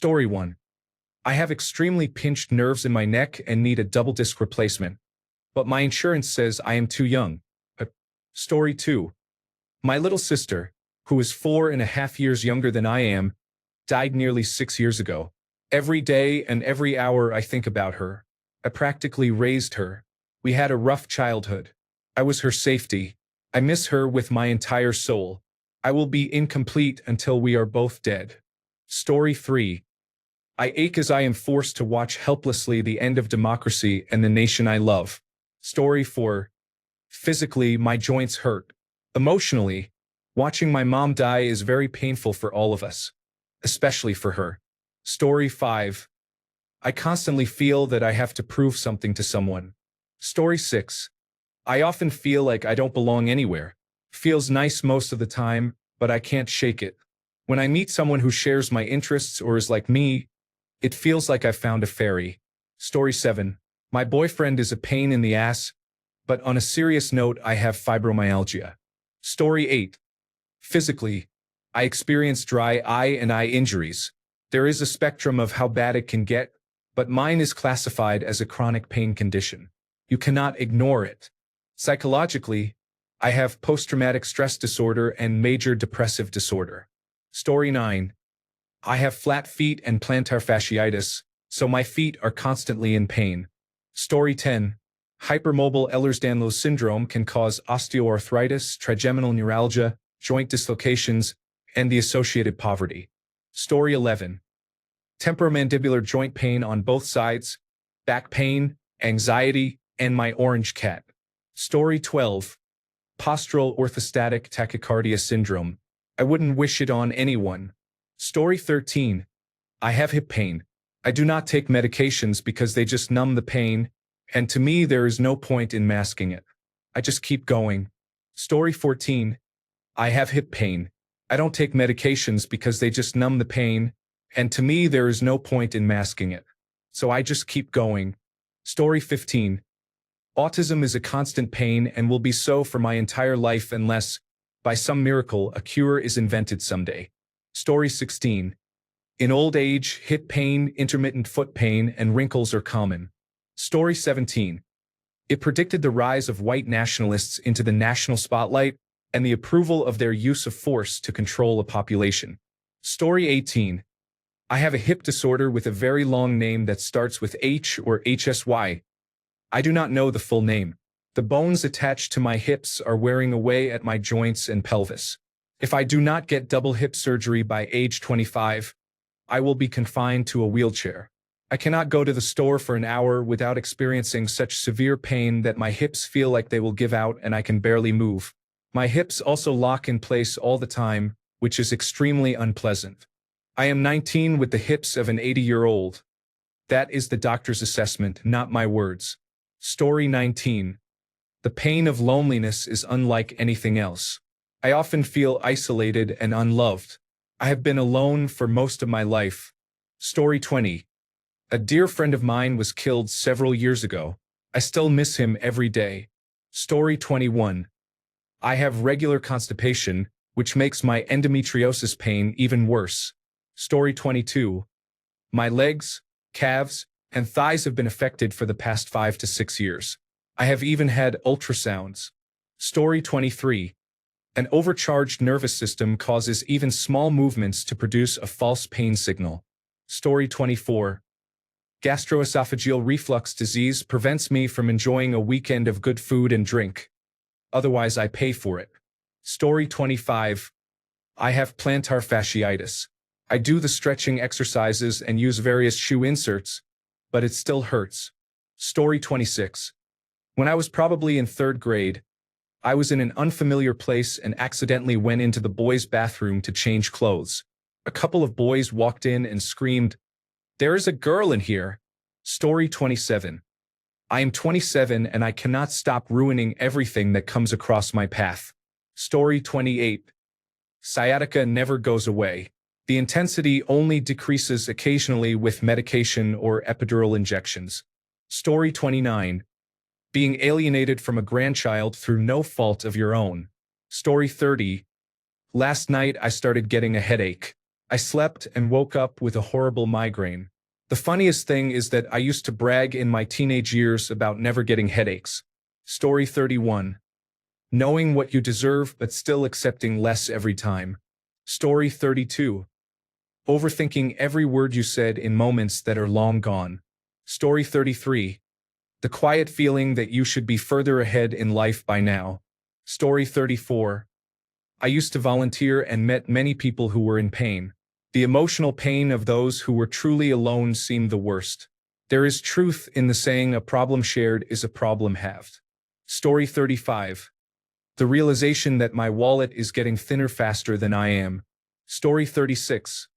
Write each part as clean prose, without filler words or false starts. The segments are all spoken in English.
Story 1. I have extremely pinched nerves in my neck and need a double disc replacement, but my insurance says I am too young. Story 2. My little sister, who is 4.5 years younger than I am, died nearly 6 years ago. Every day and every hour I think about her. I practically raised her. We had a rough childhood. I was her safety. I miss her with my entire soul. I will be incomplete until we are both dead. Story 3. I ache as I am forced to watch helplessly the end of democracy and the nation I love. Story 4. Physically, my joints hurt. Emotionally, watching my mom die is very painful for all of us, especially for her. Story 5. I constantly feel that I have to prove something to someone. Story 6. I often feel like I don't belong anywhere. Feels nice most of the time, but I can't shake it. When I meet someone who shares my interests or is like me, it feels like I've found a fairy. Story 7. My boyfriend is a pain in the ass, but on a serious note, I have fibromyalgia. Story 8. Physically, I experience dry eye and eye injuries. There is a spectrum of how bad it can get, but mine is classified as a chronic pain condition. You cannot ignore it. Psychologically, I have post-traumatic stress disorder and major depressive disorder. Story 9. I have flat feet and plantar fasciitis, so my feet are constantly in pain. Story 10. Hypermobile Ehlers-Danlos syndrome can cause osteoarthritis, trigeminal neuralgia, joint dislocations, and the associated poverty. Story 11. Temporomandibular joint pain on both sides, back pain, anxiety, and my orange cat. Story 12. Postural orthostatic tachycardia syndrome. I wouldn't wish it on anyone. Story 13. I have hip pain. I do not take medications because they just numb the pain, and to me there is no point in masking it. I just keep going. Story 14. I have hip pain. I don't take medications because they just numb the pain, and to me there is no point in masking it. So I just keep going. Story 15. Autism is a constant pain and will be so for my entire life unless, by some miracle, a cure is invented someday. Story 16. In old age, hip pain, intermittent foot pain, and wrinkles are common. Story 17. It predicted the rise of white nationalists into the national spotlight and the approval of their use of force to control a population. Story 18. I have a hip disorder with a very long name that starts with H or HSY. I do not know the full name. The bones attached to my hips are wearing away at my joints and pelvis. If I do not get double hip surgery by age 25, I will be confined to a wheelchair. I cannot go to the store for an hour without experiencing such severe pain that my hips feel like they will give out and I can barely move. My hips also lock in place all the time, which is extremely unpleasant. I am 19 with the hips of an 80-year-old. That is the doctor's assessment, not my words. Story 19. The pain of loneliness is unlike anything else. I often feel isolated and unloved. I have been alone for most of my life. Story 20. A dear friend of mine was killed several years ago. I still miss him every day. Story 21. I have regular constipation, which makes my endometriosis pain even worse. Story 22. My legs, calves, and thighs have been affected for the past 5 to 6 years. I have even had ultrasounds. Story 23. An overcharged nervous system causes even small movements to produce a false pain signal. Story 24. Gastroesophageal reflux disease prevents me from enjoying a weekend of good food and drink. Otherwise, I pay for it. Story 25. I have plantar fasciitis. I do the stretching exercises and use various shoe inserts, but it still hurts. Story 26. When I was probably in 3rd grade, I was in an unfamiliar place and accidentally went into the boys' bathroom to change clothes. A couple of boys walked in and screamed, "There is a girl in here." Story 27. I am 27 and I cannot stop ruining everything that comes across my path. Story 28. Sciatica never goes away. The intensity only decreases occasionally with medication or epidural injections. Story 29. Being alienated from a grandchild through no fault of your own. Story 30. Last night I started getting a headache. I slept and woke up with a horrible migraine. The funniest thing is that I used to brag in my teenage years about never getting headaches. Story 31. Knowing what you deserve but still accepting less every time. Story 32. Overthinking every word you said in moments that are long gone. Story 33. The quiet feeling that you should be further ahead in life by now. Story 34. I used to volunteer and met many people who were in pain. The emotional pain of those who were truly alone seemed the worst. There is truth in the saying, a problem shared is a problem halved. Story 35. The realization that my wallet is getting thinner faster than I am. Story 36.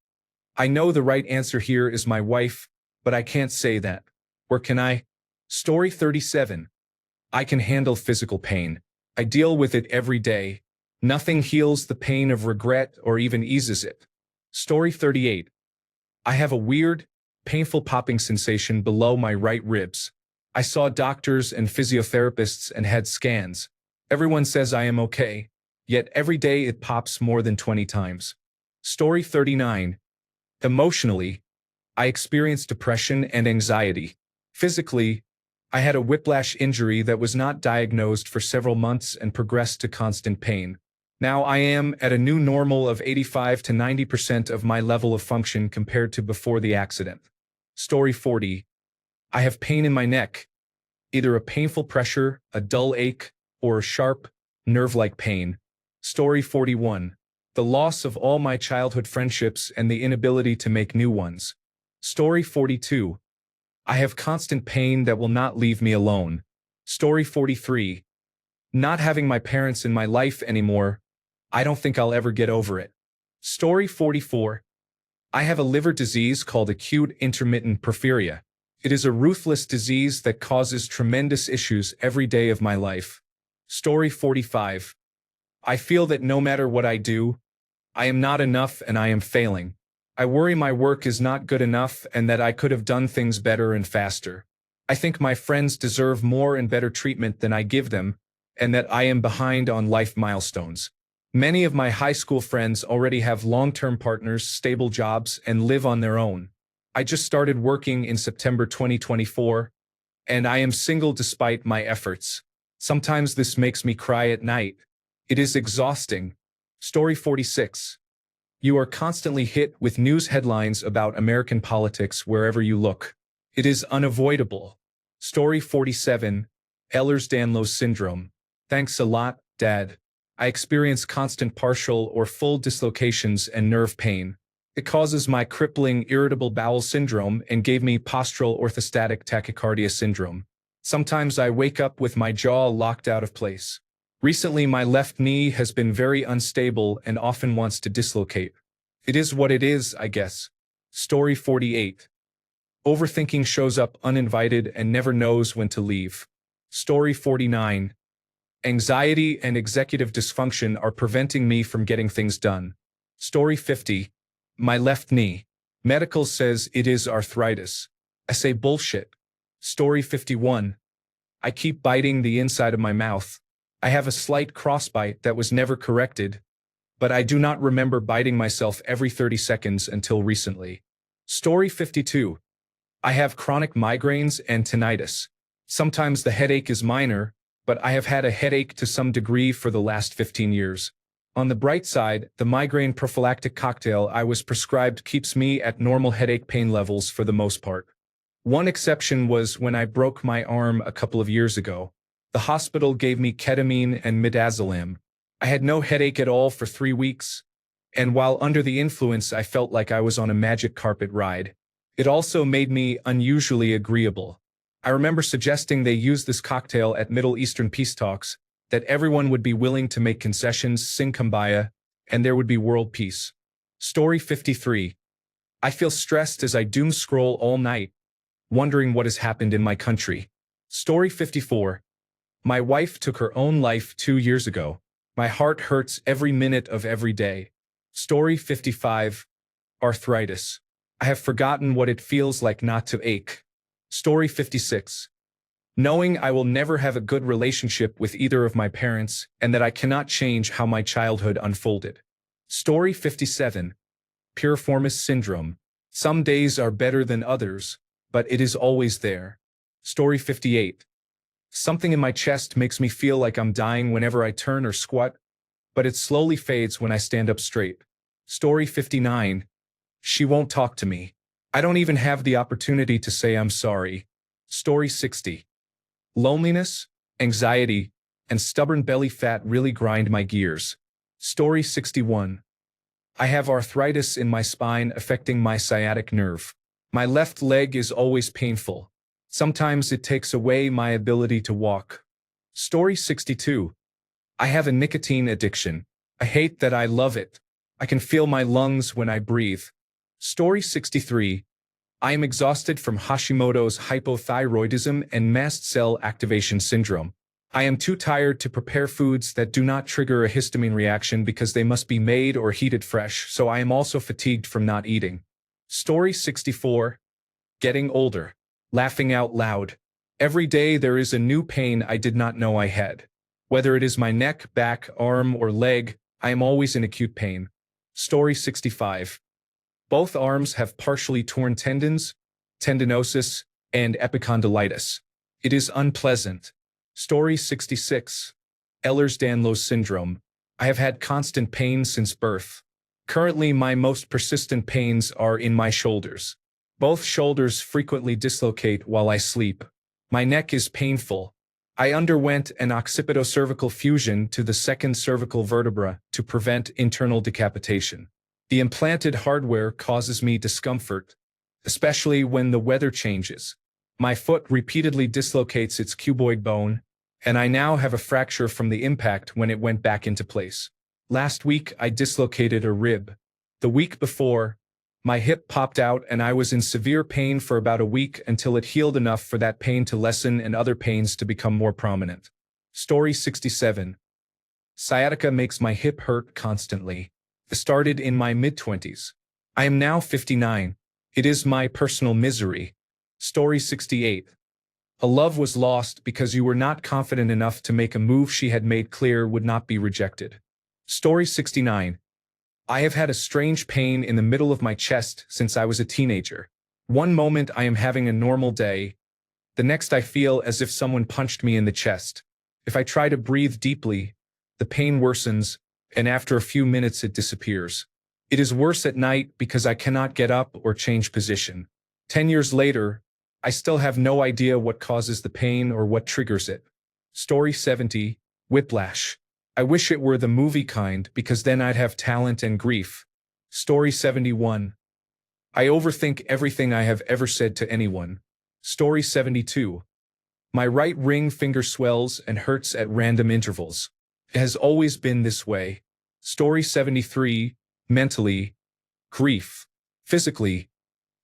I know the right answer here is my wife, but I can't say that. Or can I? Story 37. I can handle physical pain. I deal with it every day. Nothing heals the pain of regret or even eases it. Story 38. I have a weird, painful popping sensation below my right ribs. I saw doctors and physiotherapists and had scans. Everyone says I am okay, yet every day it pops more than 20 times. Story 39. Emotionally, I experienced depression and anxiety. Physically, I had a whiplash injury that was not diagnosed for several months and progressed to constant pain. Now I am at a new normal of 85 to 90% of my level of function compared to before the accident. Story 40. I have pain in my neck, either a painful pressure, a dull ache, or a sharp, nerve-like pain. Story 41. The loss of all my childhood friendships and the inability to make new ones. Story 42. I have constant pain that will not leave me alone. Story 43. Not having my parents in my life anymore. I don't think I'll ever get over it. Story 44. I have a liver disease called acute intermittent porphyria. It is a ruthless disease that causes tremendous issues every day of my life. Story 45. I feel that no matter what I do, I am not enough and I am failing. I worry my work is not good enough and that I could have done things better and faster. I think my friends deserve more and better treatment than I give them, and that I am behind on life milestones. Many of my high school friends already have long-term partners, stable jobs, and live on their own. I just started working in September 2024, and I am single despite my efforts. Sometimes this makes me cry at night. It is exhausting. Story 46. You are constantly hit with news headlines about American politics wherever you look. It is unavoidable. Story 47. Ehlers-Danlos syndrome. Thanks a lot, Dad. I experience constant partial or full dislocations and nerve pain. It causes my crippling irritable bowel syndrome and gave me postural orthostatic tachycardia syndrome. Sometimes I wake up with my jaw locked out of place. Recently, my left knee has been very unstable and often wants to dislocate. It is what it is, I guess. Story 48. Overthinking shows up uninvited and never knows when to leave. Story 49. Anxiety and executive dysfunction are preventing me from getting things done. Story 50. My left knee. Medical says it is arthritis. I say bullshit. Story 51. I keep biting the inside of my mouth. I have a slight crossbite that was never corrected, but I do not remember biting myself every 30 seconds until recently. Story 52. I have chronic migraines and tinnitus. Sometimes the headache is minor, but I have had a headache to some degree for the last 15 years. On the bright side, the migraine prophylactic cocktail I was prescribed keeps me at normal headache pain levels for the most part. One exception was when I broke my arm a couple of years ago. The hospital gave me ketamine and midazolam. I had no headache at all for 3 weeks, and while under the influence I felt like I was on a magic carpet ride. It also made me unusually agreeable. I remember suggesting they use this cocktail at Middle Eastern peace talks, that everyone would be willing to make concessions, sing kumbaya, and there would be world peace. Story 53. I feel stressed as I doom scroll all night, wondering what has happened in my country. Story 54. My wife took her own life 2 years ago. My heart hurts every minute of every day. Story 55. Arthritis. I have forgotten what it feels like not to ache. Story 56. Knowing I will never have a good relationship with either of my parents and that I cannot change how my childhood unfolded. Story 57. Piriformis syndrome. Some days are better than others, but it is always there. Story 58. Something in my chest makes me feel like I'm dying whenever I turn or squat, but it slowly fades when I stand up straight. Story 59. She won't talk to me. I don't even have the opportunity to say I'm sorry. Story 60. Loneliness, anxiety, and stubborn belly fat really grind my gears. Story 61. I have arthritis in my spine affecting my sciatic nerve. My left leg is always painful. Sometimes it takes away my ability to walk. Story 62. I have a nicotine addiction. I hate that I love it. I can feel my lungs when I breathe. Story 63. I am exhausted from Hashimoto's hypothyroidism and mast cell activation syndrome. I am too tired to prepare foods that do not trigger a histamine reaction because they must be made or heated fresh, so I am also fatigued from not eating. Story 64. Getting older. Laughing out loud. Every day there is a new pain I did not know I had. Whether it is my neck, back, arm, or leg, I am always in acute pain. Story 65. Both arms have partially torn tendons, tendinosis, and epicondylitis. It is unpleasant. Story 66. Ehlers-Danlos syndrome. I have had constant pain since birth. Currently, my most persistent pains are in my shoulders. Both shoulders frequently dislocate while I sleep. My neck is painful. I underwent an occipitocervical fusion to the second cervical vertebra to prevent internal decapitation. The implanted hardware causes me discomfort, especially when the weather changes. My foot repeatedly dislocates its cuboid bone, and I now have a fracture from the impact when it went back into place. Last week, I dislocated a rib. The week before, my hip popped out and I was in severe pain for about a week until it healed enough for that pain to lessen and other pains to become more prominent. Story 67. Sciatica makes my hip hurt constantly. It started in my mid-20s. I am now 59. It is my personal misery. Story 68. A love was lost because you were not confident enough to make a move she had made clear would not be rejected. Story 69. I have had a strange pain in the middle of my chest since I was a teenager. One moment I am having a normal day. The next I feel as if someone punched me in the chest. If I try to breathe deeply, the pain worsens, and after a few minutes it disappears. It is worse at night because I cannot get up or change position. 10 years later, I still have no idea what causes the pain or what triggers it. Story 70. Whiplash. I wish it were the movie kind because then I'd have talent and grief. Story 71. I overthink everything I have ever said to anyone. Story 72. My right ring finger swells and hurts at random intervals. It has always been this way. Story 73. Mentally. Grief. Physically.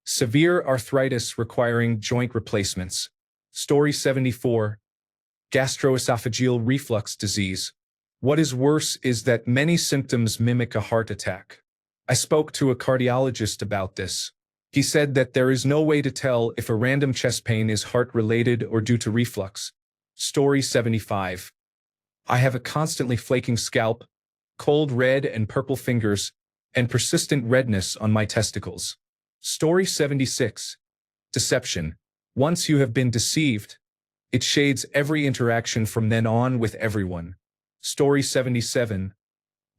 Severe arthritis requiring joint replacements. Story 74. Gastroesophageal reflux disease. What is worse is that many symptoms mimic a heart attack. I spoke to a cardiologist about this. He said that there is no way to tell if a random chest pain is heart-related or due to reflux. Story 75. I have a constantly flaking scalp, cold red and purple fingers, and persistent redness on my testicles. Story 76. Deception. Once you have been deceived, it shades every interaction from then on with everyone. Story 77.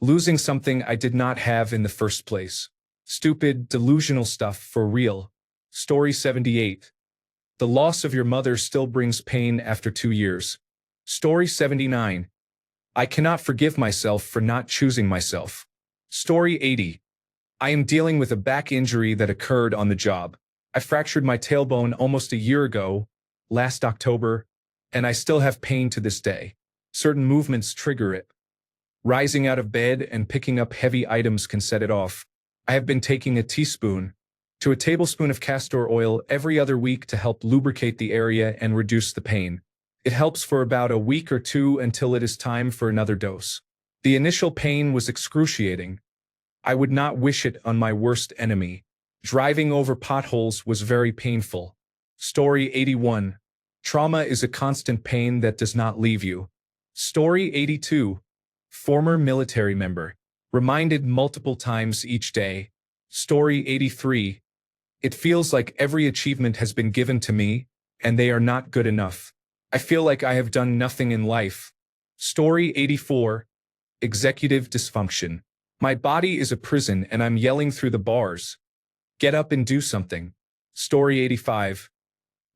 Losing something I did not have in the first place. Stupid, delusional stuff for real. Story 78. The loss of your mother still brings pain after 2 years. Story 79. I cannot forgive myself for not choosing myself. Story 80. I am dealing with a back injury that occurred on the job. I fractured my tailbone almost a year ago, last October, and I still have pain to this day. Certain movements trigger it. Rising out of bed and picking up heavy items can set it off. I have been taking a teaspoon to a tablespoon of castor oil every other week to help lubricate the area and reduce the pain. It helps for about a week or two until it is time for another dose. The initial pain was excruciating. I would not wish it on my worst enemy. Driving over potholes was very painful. Story 81. Trauma is a constant pain that does not leave you. Story 82. Former military member. Reminded multiple times each day. Story 83. It feels like every achievement has been given to me, and they are not good enough. I feel like I have done nothing in life. Story 84. Executive dysfunction. My body is a prison and I'm yelling through the bars. Get up and do something. Story 85.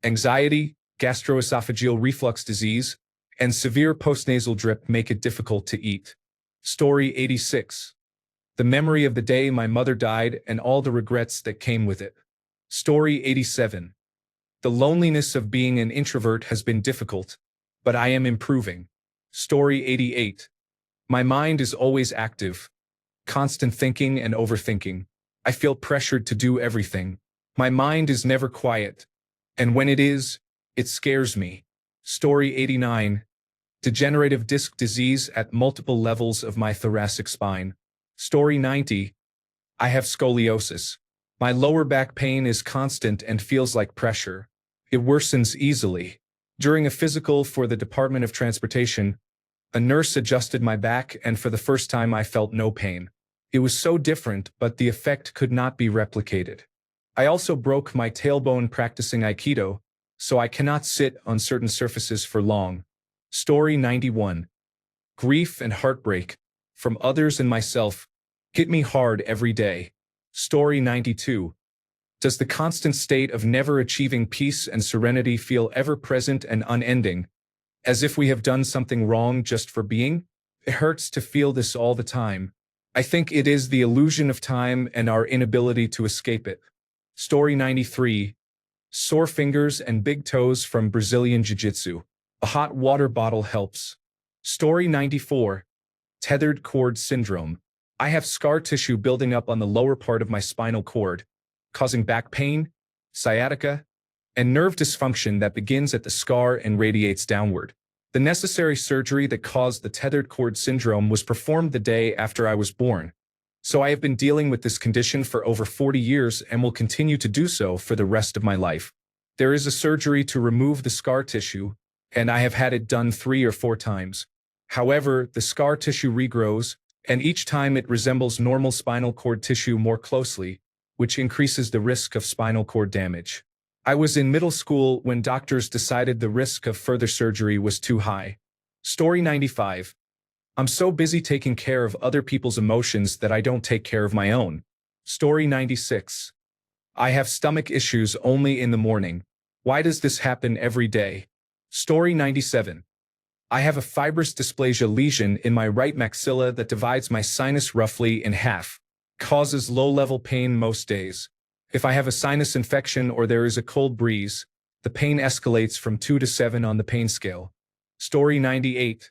Anxiety, gastroesophageal reflux disease, and severe postnasal drip make it difficult to eat. Story 86. The memory of the day my mother died and all the regrets that came with it. Story 87. The loneliness of being an introvert has been difficult, but I am improving. Story 88. My mind is always active. Constant thinking and overthinking. I feel pressured to do everything. My mind is never quiet. And when it is, it scares me. Story 89. Degenerative disc disease at multiple levels of my thoracic spine. Story 90. I have scoliosis. My lower back pain is constant and feels like pressure. It worsens easily. During a physical for the Department of Transportation, a nurse adjusted my back and for the first time I felt no pain. It was so different, but the effect could not be replicated. I also broke my tailbone practicing Aikido, so I cannot sit on certain surfaces for long. Story 91. Grief and heartbreak, from others and myself, hit me hard every day. Story 92. Does the constant state of never achieving peace and serenity feel ever present and unending, as if we have done something wrong just for being? It hurts to feel this all the time. I think it is the illusion of time and our inability to escape it. Story 93. Sore fingers and big toes from Brazilian Jiu-Jitsu. A hot water bottle helps. Story 94. Tethered cord syndrome. I have scar tissue building up on the lower part of my spinal cord, causing back pain, sciatica, and nerve dysfunction that begins at the scar and radiates downward. The necessary surgery that caused the tethered cord syndrome was performed the day after I was born. So I have been dealing with this condition for over 40 years and will continue to do so for the rest of my life. There is a surgery to remove the scar tissue, and I have had it done 3 or 4 times. However, the scar tissue regrows, and each time it resembles normal spinal cord tissue more closely, which increases the risk of spinal cord damage. I was in middle school when doctors decided the risk of further surgery was too high. Story 95. I'm so busy taking care of other people's emotions that I don't take care of my own. Story 96. I have stomach issues only in the morning. Why does this happen every day? Story 97. I have a fibrous dysplasia lesion in my right maxilla that divides my sinus roughly in half. Causes low-level pain most days. If I have a sinus infection or there is a cold breeze, the pain escalates from 2 to 7 on the pain scale. Story 98.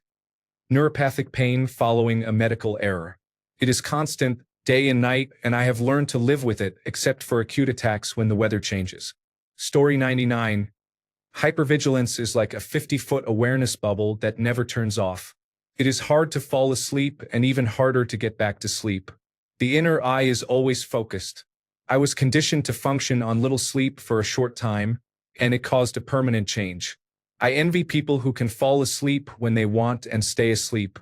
Neuropathic pain following a medical error. It is constant, day and night, and I have learned to live with it except for acute attacks when the weather changes. Story 99. Hypervigilance is like a 50-foot awareness bubble that never turns off. It is hard to fall asleep and even harder to get back to sleep. The inner eye is always focused. I was conditioned to function on little sleep for a short time, and it caused a permanent change. I envy people who can fall asleep when they want and stay asleep.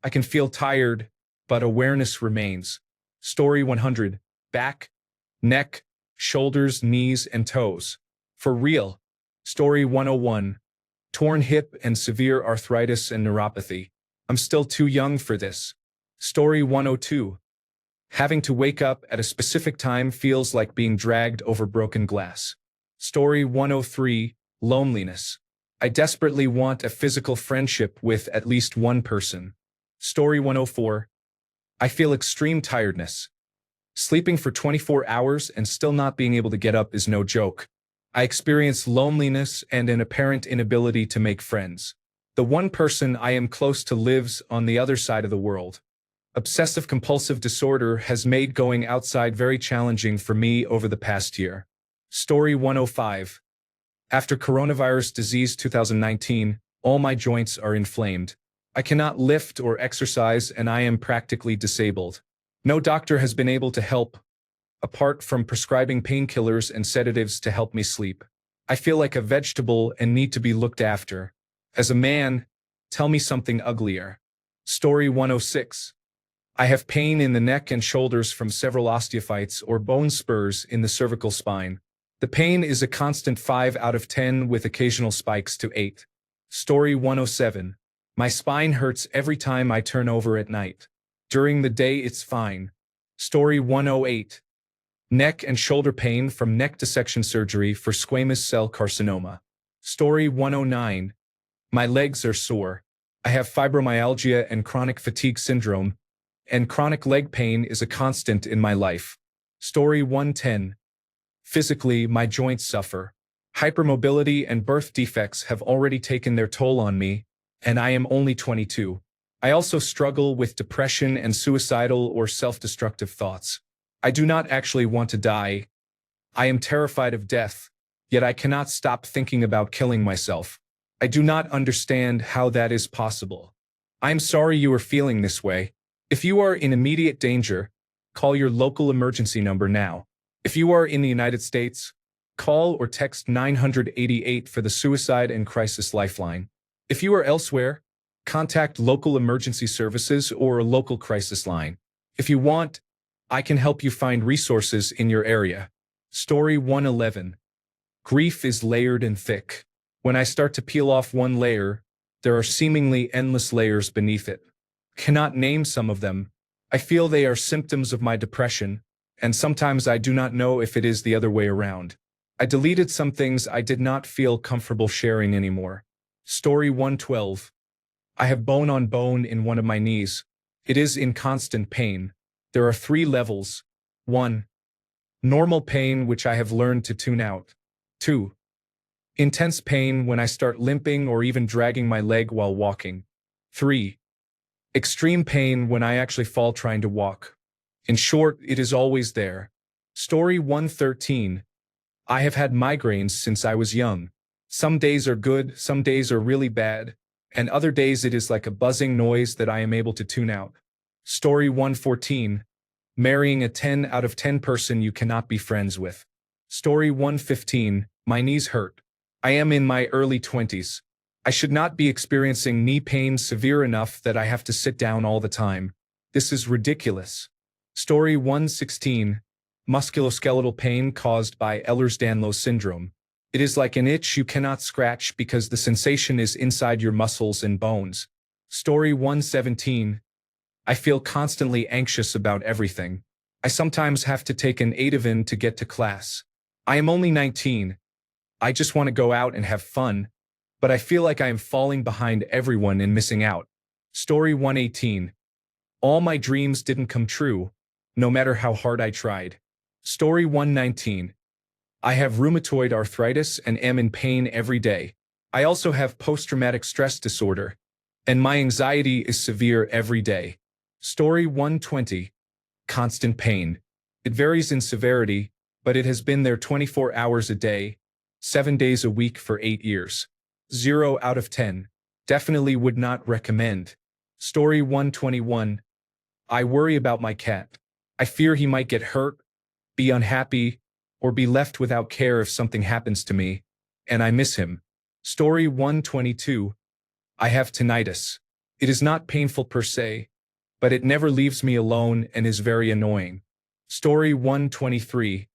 I can feel tired, but awareness remains. Story 100. Back, neck, shoulders, knees, and toes. For real. Story 101. Torn hip and severe arthritis and neuropathy. I'm still too young for this. Story 102. Having to wake up at a specific time feels like being dragged over broken glass. Story 103. Loneliness. I desperately want a physical friendship with at least one person. Story 104. I feel extreme tiredness. Sleeping for 24 hours and still not being able to get up is no joke. I experience loneliness and an apparent inability to make friends. The one person I am close to lives on the other side of the world. Obsessive-compulsive disorder has made going outside very challenging for me over the past year. Story 105. After coronavirus disease 2019, all my joints are inflamed. I cannot lift or exercise and I am practically disabled. No doctor has been able to help, apart from prescribing painkillers and sedatives to help me sleep. I feel like a vegetable and need to be looked after. As a man, tell me something uglier. Story 106. I have pain in the neck and shoulders from several osteophytes or bone spurs in the cervical spine. The pain is a constant 5 out of 10 with occasional spikes to 8. Story 107. My spine hurts every time I turn over at night. During the day it's fine. Story 108. Neck and shoulder pain from neck dissection surgery for squamous cell carcinoma. Story 109. My legs are sore. I have fibromyalgia and chronic fatigue syndrome, and chronic leg pain is a constant in my life. Story 110. Physically, my joints suffer. Hypermobility and birth defects have already taken their toll on me, and I am only 22. I also struggle with depression and suicidal or self-destructive thoughts. I do not actually want to die. I am terrified of death, yet I cannot stop thinking about killing myself. I do not understand how that is possible. I am sorry you are feeling this way. If you are in immediate danger, call your local emergency number now. If you are in the United States, call or text 988 for the Suicide and Crisis Lifeline. If you are elsewhere, contact local emergency services or a local crisis line. If you want, I can help you find resources in your area. Story 111. Grief is layered and thick. When I start to peel off one layer, there are seemingly endless layers beneath it. Cannot name some of them. I feel they are symptoms of my depression, and sometimes I do not know if it is the other way around. I deleted some things I did not feel comfortable sharing anymore. Story 112. I have bone on bone in one of my knees. It is in constant pain. There are 3 levels. 1. Normal pain, which I have learned to tune out. 2. Intense pain when I start limping or even dragging my leg while walking. 3. Extreme pain when I actually fall trying to walk. In short, it is always there. Story 113. I have had migraines since I was young. Some days are good, some days are really bad, and other days it is like a buzzing noise that I am able to tune out. Story 114. Marrying a 10 out of 10 person you cannot be friends with. Story 115. My knees hurt. I am in my early 20s. I should not be experiencing knee pain severe enough that I have to sit down all the time. This is ridiculous. Story 116. Musculoskeletal pain caused by Ehlers-Danlos syndrome. It is like an itch you cannot scratch because the sensation is inside your muscles and bones. Story 117. I feel constantly anxious about everything. I sometimes have to take an Ativan to get to class. I am only 19. I just want to go out and have fun, but I feel like I am falling behind everyone and missing out. Story 118. All my dreams didn't come true, no matter how hard I tried. Story 119. I have rheumatoid arthritis and am in pain every day. I also have post-traumatic stress disorder, and my anxiety is severe every day. Story 120. Constant pain. It varies in severity, but it has been there 24 hours a day, 7 days a week for 8 years. 0 out of 10. Definitely would not recommend. Story 121. I worry about my cat. I fear he might get hurt, be unhappy, or be left without care if something happens to me, and I miss him. Story 122. I have tinnitus. It is not painful per se, but it never leaves me alone and is very annoying. Story 123.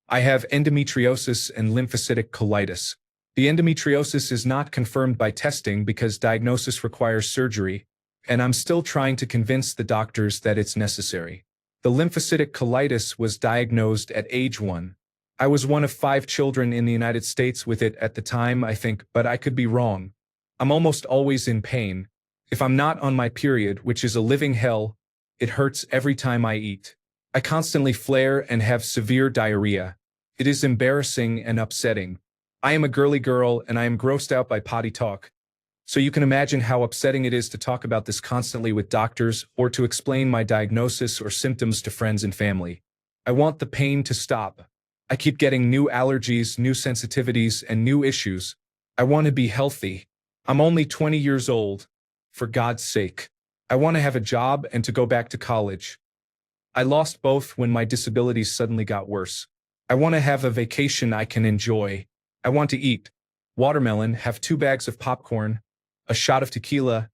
I have endometriosis and lymphocytic colitis. The endometriosis is not confirmed by testing because diagnosis requires surgery, and I'm still trying to convince the doctors that it's necessary. The lymphocytic colitis was diagnosed at age 1. I was one of 5 children in the United States with it at the time, I think, but I could be wrong. I'm almost always in pain. If I'm not on my period, which is a living hell, it hurts every time I eat. I constantly flare and have severe diarrhea. It is embarrassing and upsetting. I am a girly girl and I am grossed out by potty talk. So you can imagine how upsetting it is to talk about this constantly with doctors or to explain my diagnosis or symptoms to friends and family. I want the pain to stop. I keep getting new allergies, new sensitivities, and new issues. I want to be healthy. I'm only 20 years old. For God's sake. I want to have a job and to go back to college. I lost both when my disabilities suddenly got worse. I want to have a vacation I can enjoy. I want to eat watermelon, have 2 bags of popcorn, a shot of tequila,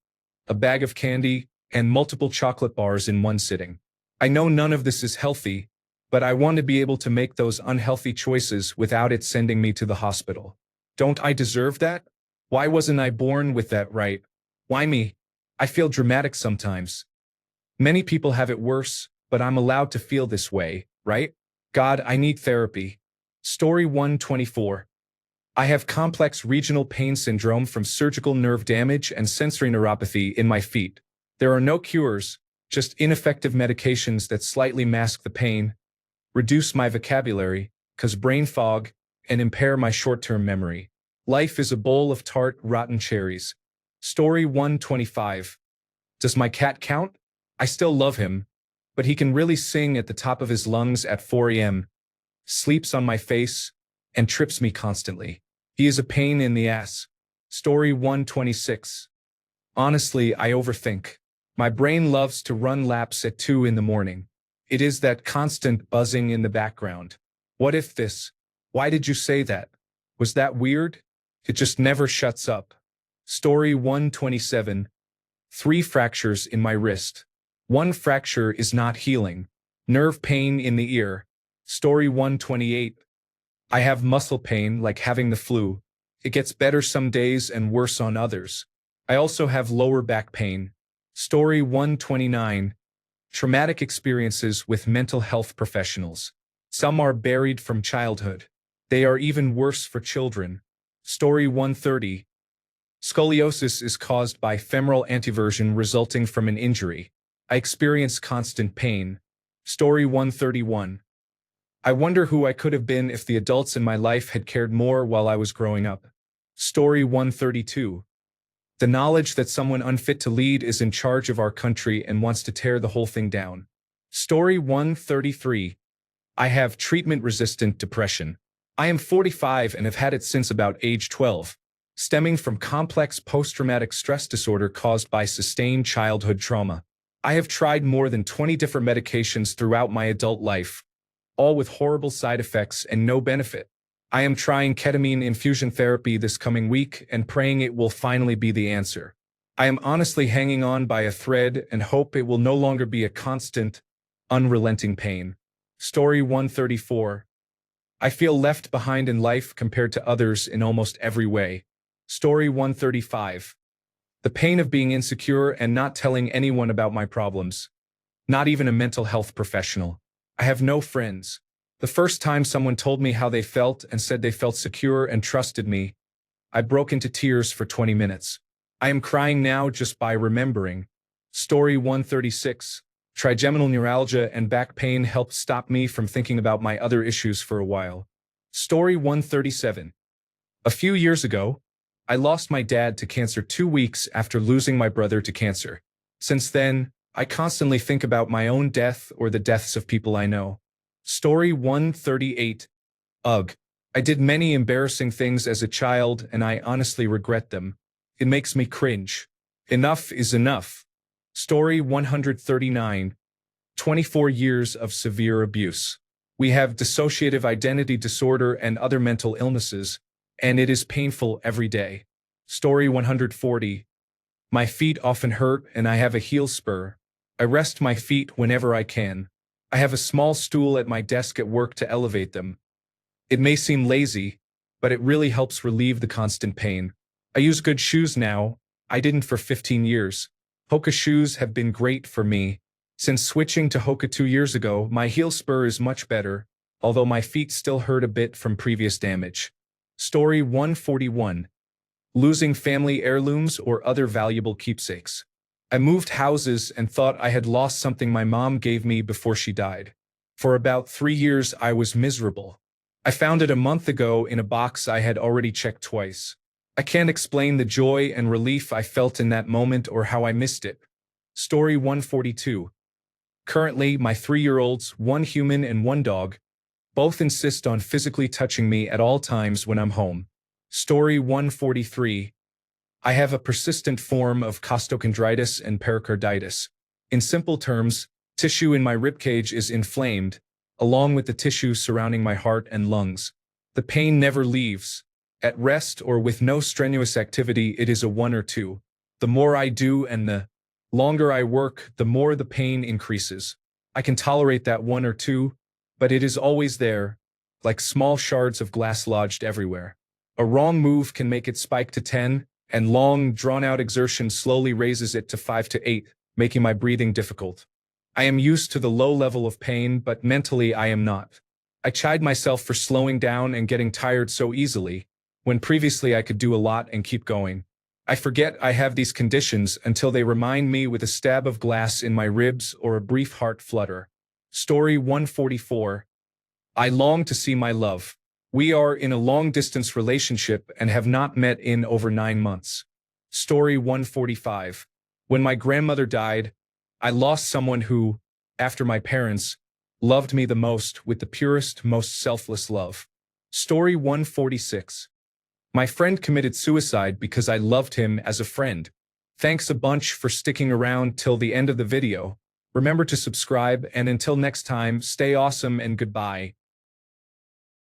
a bag of candy, and multiple chocolate bars in one sitting. I know none of this is healthy, but I want to be able to make those unhealthy choices without it sending me to the hospital. Don't I deserve that? Why wasn't I born with that right? Why me? I feel dramatic sometimes. Many people have it worse, but I'm allowed to feel this way, right? God, I need therapy. Story 124. I have complex regional pain syndrome from surgical nerve damage and sensory neuropathy in my feet. There are no cures, just ineffective medications that slightly mask the pain, reduce my vocabulary, cause brain fog, and impair my short-term memory. Life is a bowl of tart, rotten cherries. Story 125. Does my cat count? I still love him, but he can really sing at the top of his lungs at 4 a.m., sleeps on my face, and trips me constantly. He is a pain in the ass. Story 126. Honestly, I overthink. My brain loves to run laps at 2 in the morning. It is that constant buzzing in the background. What if this? Why did you say that? Was that weird? It just never shuts up. Story 127. 3 fractures in my wrist. 1 fracture is not healing. Nerve pain in the ear. Story 128. I have muscle pain like having the flu. It gets better some days and worse on others. I also have lower back pain. Story 129. Traumatic experiences with mental health professionals. Some are buried from childhood. They are even worse for children. Story 130. Scoliosis is caused by femoral anteversion resulting from an injury. I experience constant pain. Story 131. I wonder who I could have been if the adults in my life had cared more while I was growing up. Story 132. The knowledge that someone unfit to lead is in charge of our country and wants to tear the whole thing down. Story 133. I have treatment-resistant depression. I am 45 and have had it since about age 12, stemming from complex post-traumatic stress disorder caused by sustained childhood trauma. I have tried more than 20 different medications throughout my adult life, all with horrible side effects and no benefit. I am trying ketamine infusion therapy this coming week and praying it will finally be the answer. I am honestly hanging on by a thread and hope it will no longer be a constant, unrelenting pain. Story 134. I feel left behind in life compared to others in almost every way. Story 135. The pain of being insecure and not telling anyone about my problems. Not even a mental health professional. I have no friends. The first time someone told me how they felt and said they felt secure and trusted me, I broke into tears for 20 minutes. I am crying now just by remembering. Story 136. Trigeminal neuralgia and back pain helped stop me from thinking about my other issues for a while. Story 137. A few years ago, I lost my dad to cancer 2 weeks after losing my brother to cancer. Since then, I constantly think about my own death or the deaths of people I know. Story 138. Ugh. I did many embarrassing things as a child and I honestly regret them. It makes me cringe. Enough is enough. Story 139. 24 years of severe abuse. We have dissociative identity disorder and other mental illnesses, and it is painful every day. Story 140. My feet often hurt and I have a heel spur. I rest my feet whenever I can. I have a small stool at my desk at work to elevate them. It may seem lazy, but it really helps relieve the constant pain. I use good shoes now. I didn't for 15 years. Hoka shoes have been great for me. Since switching to Hoka 2 years ago, my heel spur is much better, although my feet still hurt a bit from previous damage. Story 141. Losing family heirlooms or other valuable keepsakes. I moved houses and thought I had lost something my mom gave me before she died. For about 3 years I was miserable. I found it a month ago in a box I had already checked twice. I can't explain the joy and relief I felt in that moment or how I missed it. Story 142. Currently, my 3-year-olds, 1 human and 1 dog, both insist on physically touching me at all times when I'm home. Story 143. I have a persistent form of costochondritis and pericarditis. In simple terms, tissue in my ribcage is inflamed, along with the tissue surrounding my heart and lungs. The pain never leaves. At rest or with no strenuous activity, it is a 1 or 2. The more I do and the Longer I work, the more the pain increases. I can tolerate that 1 or 2, but it is always there, like small shards of glass lodged everywhere. A wrong move can make it spike to 10, and long, drawn-out exertion slowly raises it to 5 to 8, making my breathing difficult. I am used to the low level of pain, but mentally I am not. I chide myself for slowing down and getting tired so easily, when previously I could do a lot and keep going. I forget I have these conditions until they remind me with a stab of glass in my ribs or a brief heart flutter. Story 144. I long to see my love. We are in a long-distance relationship and have not met in over 9 months. Story 145. When my grandmother died, I lost someone who, after my parents, loved me the most with the purest, most selfless love. Story 146. My friend committed suicide because I loved him as a friend. Thanks a bunch for sticking around till the end of the video. Remember to subscribe, and until next time, stay awesome and goodbye.